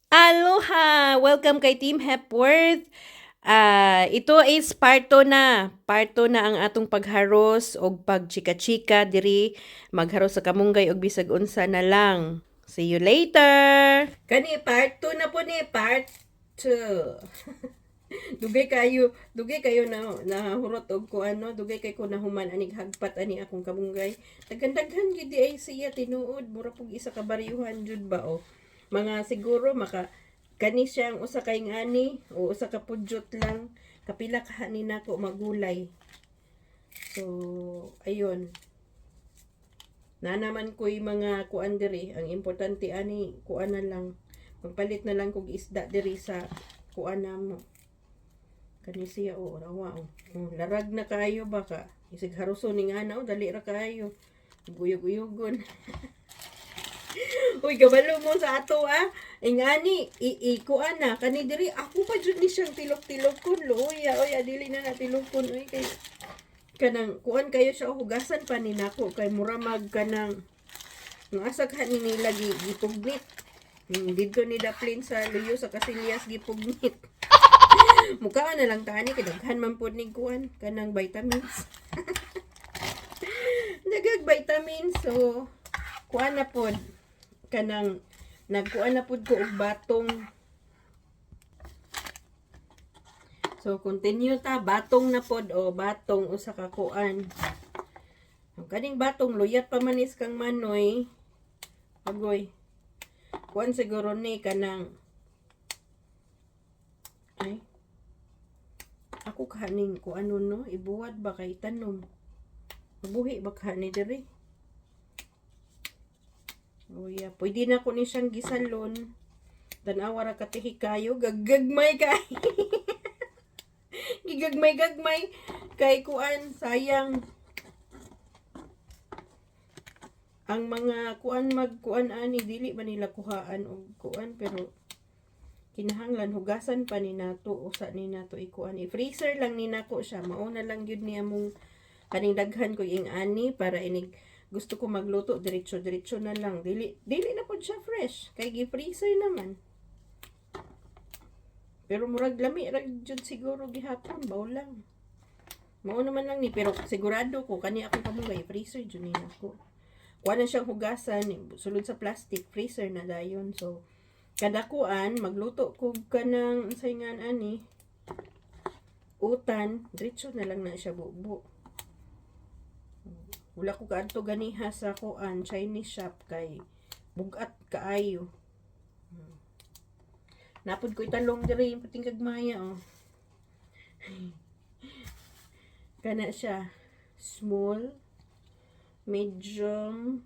Aloha! Welcome kay Team Hepworth. Ito is part 2 na. Part 2 na ang atong pagharos o pagchika-chika diri magharos sa kamunggay og bisag unsa na lang. See you later. Kani part 2 na po ni part 2. Dugay kayo na hurot og ko ano, dugay kay ko nahuman anig hagpat ani akong kamunggay. Daghan-daghan gid di ay siya tinuod, mura pug isa ka bariyuhan jud ba o. Mga siguro maka kani siyang usa kay ngani o usa ka pudyot lang kapila ka ni nako magulay. So ayun. Na naman ko'y mga kuan diri, ang importante ani kuan na lang. Magpalit na lang kog isda diri sa kuan namo. Kani siya o rawa o. Larag na kayo baka isig haruso ning ana o dali ra kayo. Guyog-uyogon. Uy, kabalo mo sa ato ingani kuan na kani diri ako pa jud ni siyang tilok-tilokon luya oy adili na natilokon oy kay kanang kuan kayo siya hugasan pa ni nako kay mura mag kanang ng asa ka ni lagi gipugnit. Dito ni Daplin sa luyo sa Casillas gipugnit. Mukha na lang tani kay daghan man pod ning kuan kanang vitamins. Dagag vitamins so kuan na pod kanang nagkuan na pud ko og batong. So continue ta batong na pod o batong usa ka kuan. Ang kaning batong luyat pa manis kang manoy. Agoy. Kuan siguro ni kanang ay ako kaning kuan no ibuwad ba kay tanom. Mabuhi ba kani diri? Oh yeah, pwede na ko ni siyang gisalon. Tanawa ra katihi kayo, gaggagmay kay. Gigagmay-gagmay kay kuan sayang. Ang mga kuan magkuan ani dili man nila kuhaan og kuan pero kinahanglan hugasan pa ni nato usa ni nato ikuan i-freezer lang ni nako siya mao na lang gyud ni among kaning daghan ko ing ani para inig gusto ko magluto diretso na lang dili na pud siya fresh kay gi-freezer naman pero murag lami ra jud siguro gihapon baw lang mao naman lang ni pero sigurado ko kani akong kamungay freezer jud ni nako kuha na siyang hugasan sulod sa plastic freezer na dayon so kada kuan magluto ko kanang sayngan ani utan diretso na lang na siya bubo. Wala ko kaadto ganiha sa kuan Chinese shop kay bugat kaayo. Napod ko italong diri pating kagmaya oh. Kana siya small, medium.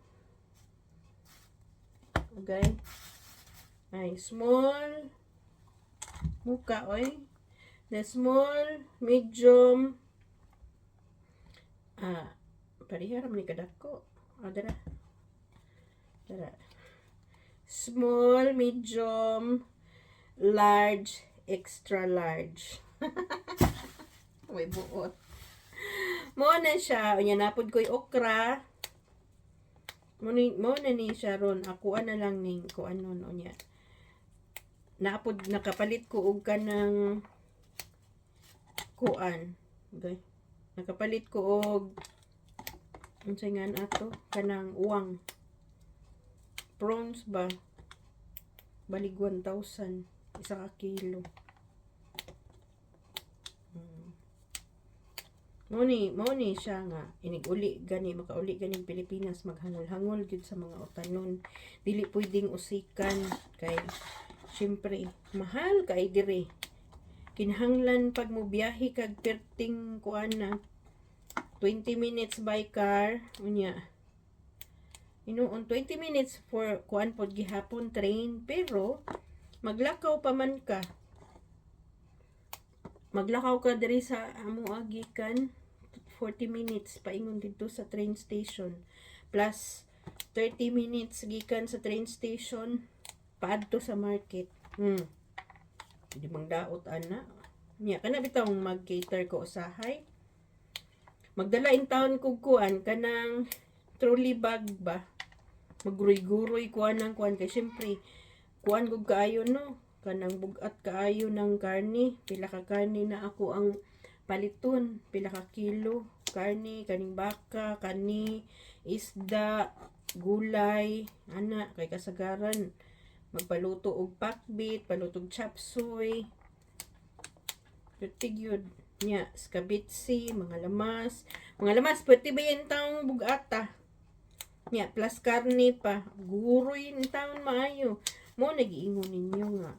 Okay. Ay small muka oy. The small, medium parihara man kadako. Dara. Small, medium, large, extra large. Uy, buot. Mo na siya. Unya napod ko'y okra. Mo na ni siya ron. Ako na lang ning ko ano unya. Napod nakapalit ko og kanang kuan. Okay. Nakapalit ko og unsay nga ato kanang uwang prawns ba balig 1,000 isa ka kilo mo ni siya nga inig-uli gani makauli ganing Pilipinas maghangol-hangol gyud sa mga utanon dili pwedeng usikan kay syempre mahal kay dire kinahanglan pag mo biyahe kag perting kuan na 20 minutes by car unya on 20 minutes for kuan pod gihapon train pero maglakaw pa man ka diri sa amo agikan 40 minutes paingon dito sa train station plus 30 minutes gikan sa train station paadto sa market di mangdaot ana nya kana bitaw mag-cater ko usahay magdala in town kog kuan kanang trolley bag ba magguroy-guroy kuan kay syempre kuan gud kaayo no, kanang bugat kaayo ng karne. Pila ka karne na ako ang paliton, pila ka kilo karne kaning baka, kani isda, gulay, ana kay kasagaran magpaluto og pakbit, paluto og chop suey. Pertig yun. Nya, skabitsi, mga lamas. Mga lamas, pwede ba yung taong bugata? Nya, plus karne pa. Guroy yung taon maayo. Mo, nag-iingon ninyo nga.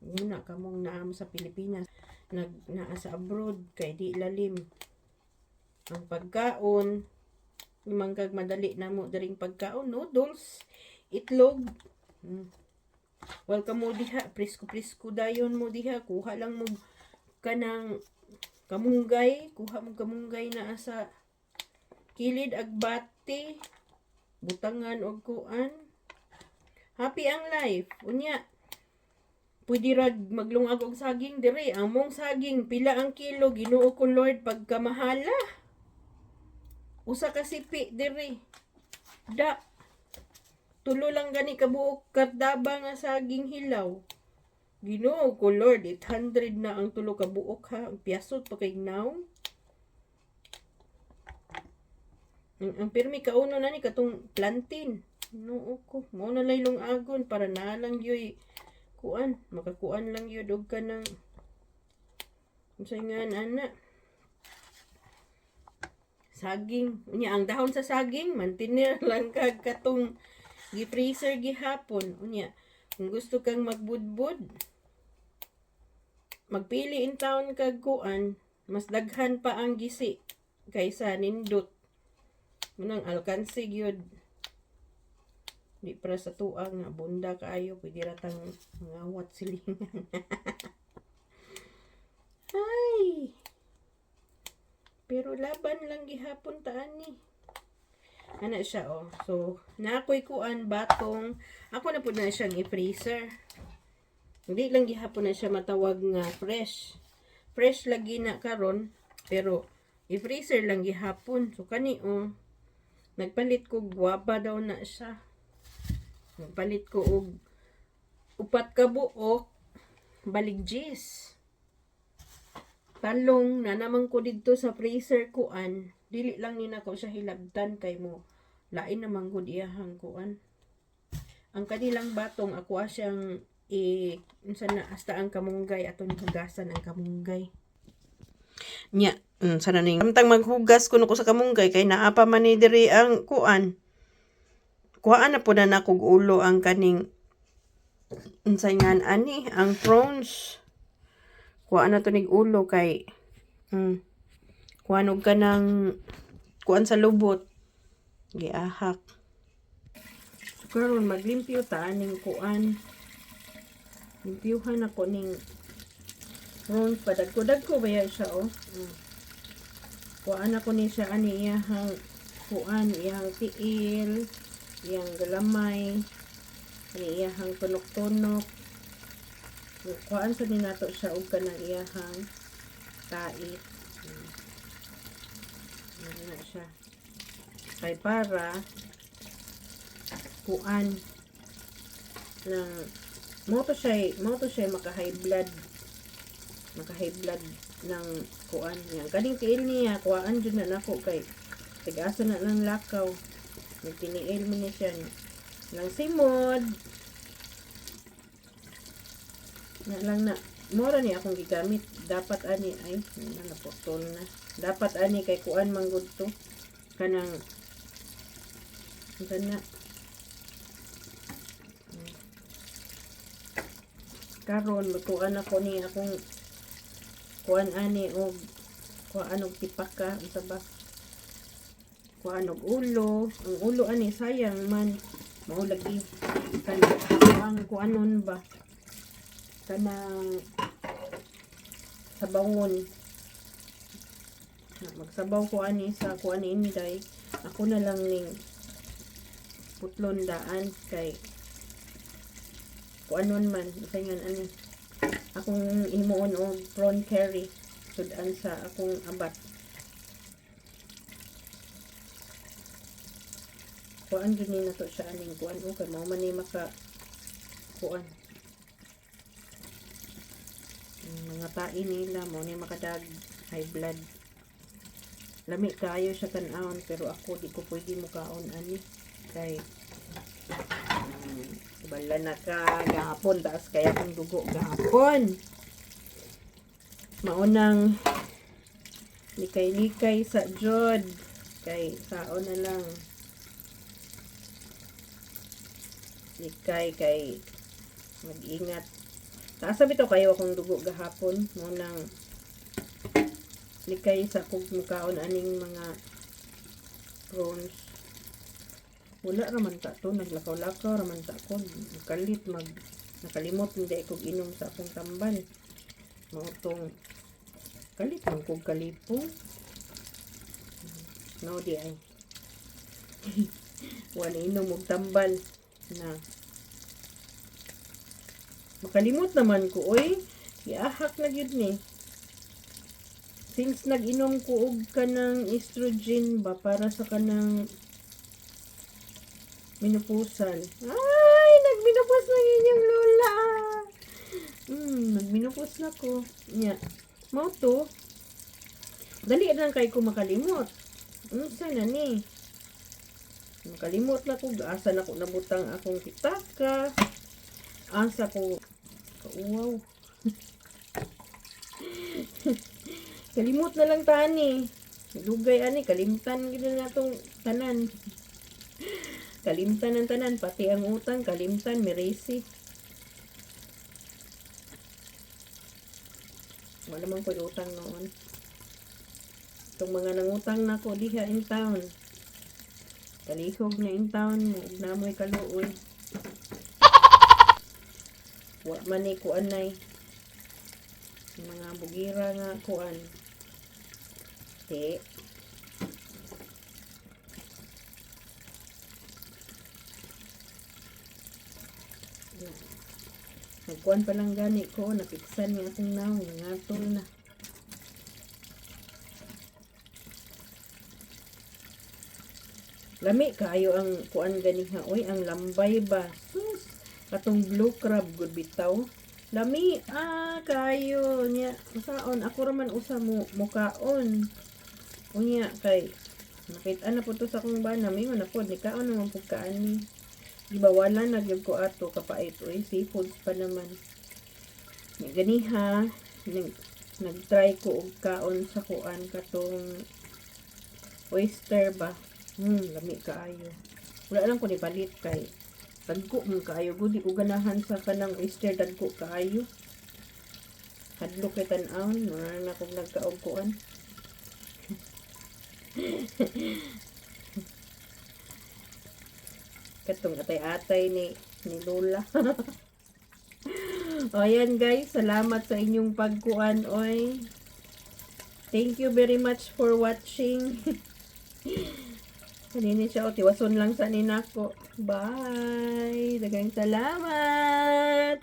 Muna kamong naam sa Pilipinas. Naa sa abroad, kay di lalim. Ang pagkaon, yung manggag madali na mo daring pagkaon, noodles, itlog. Welcome mo diha, presko-presko dayon mo diha. Kuha lang mo kanang kamunggay, kuha mo kamunggay na sa kilid agbati, butangan og kuan. Happy ang life. Unya, pwede rag maglungag og saging dire. Among saging pila ang kilo, Ginoo ko Lord, pagkamahala. Usa ka sipi dire. Da. Tulo lang gani kabuok kardaba nga saging hilaw. Ginoo ko Lord, 800 na ang tulo ka buok ha. Ang piyasot pa kay now. Ang pirmi kauno na ni katong plantain. No ko, mo na laylong agon para na lang yoy kuan, makakuan lang yun og kanang usayngan ana. Saging, unya ang dahon sa saging mantinir lang kag katong gi-freezer gihapon. Unya, kung gusto kang magbudbud, magpili in taon kag kuan, mas daghan pa ang gisi kaysa nindot. Munang alkansi gyud. Di para sa tuang nga bunda kaayo pwede ratang ngawat silingan. Ay. Pero laban lang gihapon ta ani. Ana siya oh. So, naakoy kuan batong ako na pud na siyang i-freezer. Hindi lang gihapon na siya matawag nga fresh. Fresh lagi na karon pero i-freezer lang gihapon. So kani oh. Nagpalit ko guwaba daw na siya. Nagpalit ko og upat ka buok baligjis. Talong na naman ko dito sa freezer kuan. Dili lang ni nako siya hilabtan kay mo. Lain naman gud iyahang kuan. Ang kanilang batong ako siyang unsa na hasta ang kamunggay aton hugasan ang kamunggay. Nya, sana ning samtang maghugas kuno ko sa kamunggay kay naa pa man ni diri ang kuan. Kuhaan na po na nakog ulo ang kaning unsay ngan ani ang prawns. Kuhaan na to nig ulo kay kuhaan og kanang kuan sa lubot. Giahak. Karon maglimpyo ta aning kuan. Limpyuhan ako ning prawns padagko-dagko baya siya oh. Kuhaan ako ni siya ani iyahang kuan iyang tiil. Yang galamay ani iyahang tunok-tunok kuhaan sa ninato siya og kanang iyahang tait na siya kay para kuan ng mo to siya maka high blood ng kuan niya kaning tiil niya kuhaan jud na nako kay tig-asa na lang lakaw. Nagtiniil mo niya siya ng simod. Na lang na. Mura ni akong gigamit. Dapat ani. Ay, naputol na. Dapat ani kay kuan manggod to. Kanang. Kana. Karon, lutuan ako ni akong kuan ani o kuan og tipaka. Isa ba? Kuan og ulo, ang ulo ani sayang man mao lagi kanang kuanon ba kanang sabawon magsabaw ko ani sa kuan ini day ako na lang ning putlon daan kay kuanon man sayangan ani akong himuon og prawn curry sudan sa akong abat. Kuan gini na to siya aning kuan o kay mao man ni maka kuan. Mga tain nila mo ni makadag high blood. Lami kayo siya tan-aon pero ako di ko pwede mo kaon ani kay bala na ka gahapon taas kaya kung dugo gahapon. Maunang likay-likay sa jod kay saon na lang. Likay kay mag-ingat. Taasa bitaw kayo akong dugo gahapon mo nang likay sa kog mukaon aning mga prawns. Wala raman ta to, naglakaw-lakaw raman ta ko. Nakalit nakalimot hindi kog inom sa akong tambal. Mautong kalit man kog kalipong. No di ay. Wala inom og tambal na makalimot naman ko oy. Giahak na gyud ni. Since nag-inom ko og kanang estrogen ba para sa kanang menopausal. Ay, nagmenopause na inyong lola. Nagmenopause na ko. Nya, mao to. Dali lang kay ko makalimot. Unsa na ni? Makalimot na ko asa na ko nabutang akong pitaka. Asa ko wow. Kalimot na lang tani. Lugay ani kalimtan gid na tong tanan. Kalimtan ang tanan pati ang utang kalimtan meresi. Wala man ko utang noon. Itong mga nangutang nako diha in town. Kalihog na in town mo na mo'y kaluoy. Wa man ni kuan nay. Mga bugira nga kuan. Te. Nagkuan pa lang gani ko, napiksan nga akong naong, ngatol na. Lami kayo ang kuan ganiha, oy, ang lambay ba? Sus, katong blue crab good bitaw. Lami, kayo niya. Masaon, ako raman usa mo mukaon. Unya kay nakita na po to sa akong bana, mingon na po, nikaon naman po kaani. Diba wala na gyud ko ato kapait oy, seafoods pa naman. Ni ganiha, nag-try ko og kaon sa kuan katong oyster ba. Lami kaayo. Wala lang ko ni palit kay tagko man kaayo gudi ko ganahan sa kanang oyster tagko kaayo. Hadlok kay tan-aon, wala na kog nagkaog kuan. Katong atay-atay ni Lola. O yan guys, salamat sa inyong pagkuan oy. Thank you very much for watching. Kanini siya o tiwason lang sa ninako. Bye. Daghang salamat.